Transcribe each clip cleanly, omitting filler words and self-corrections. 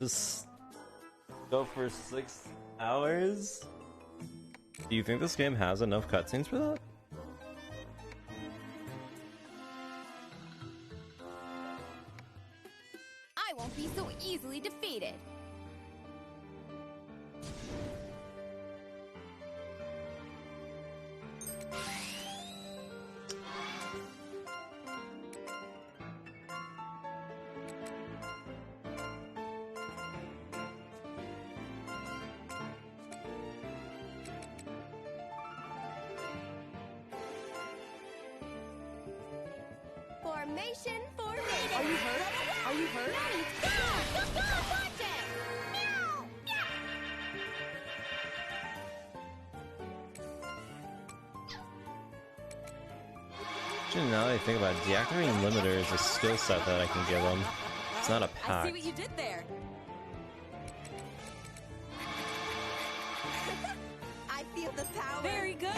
Just go for 6 hours? Do you think this game has enough cutscenes for that? I won't be so easily defeated. Formation. Are you hurt? Are you hurt? Go! Watch it! Meow! Actually, now that I think about it, deactivating limiter is a skill set that I can give him. It's not a I pack. see what you did there. I feel the power. Very good.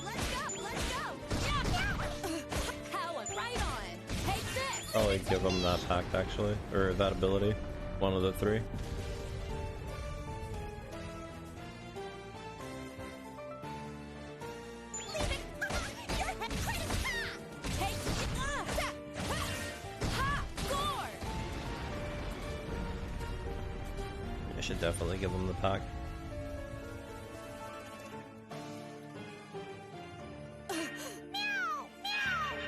Let's go! Yeah! Power right on. Take this! Probably give him that pact actually, or that ability. One of the three. I should definitely give him the pack.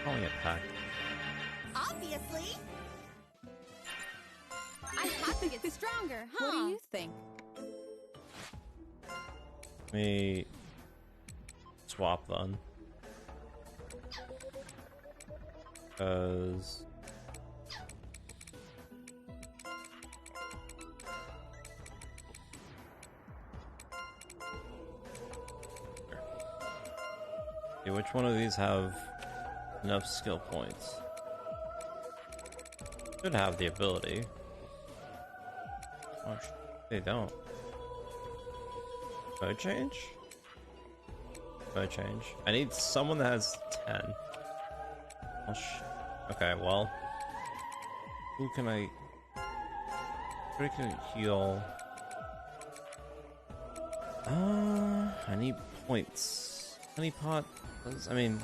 Calling it pack. Obviously. I have to get stronger, huh? What do you think? Let me swap then. Because okay, which one of these have enough skill points? Should have the ability. Oh, they don't. Mode change? Mode change. I need someone that has 10. Oh, okay, well. Who can I... Who can heal? I need points. Honey pot? I mean...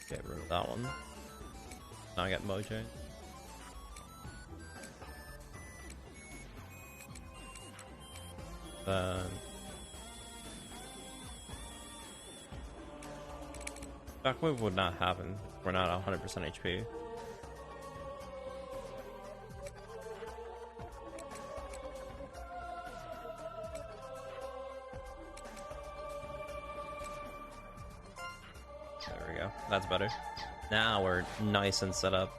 Get rid of that one. Now I get mode change. Then Shockwave would not happen. We're not 100% HP. There we go. That's better. Now we're nice and set up.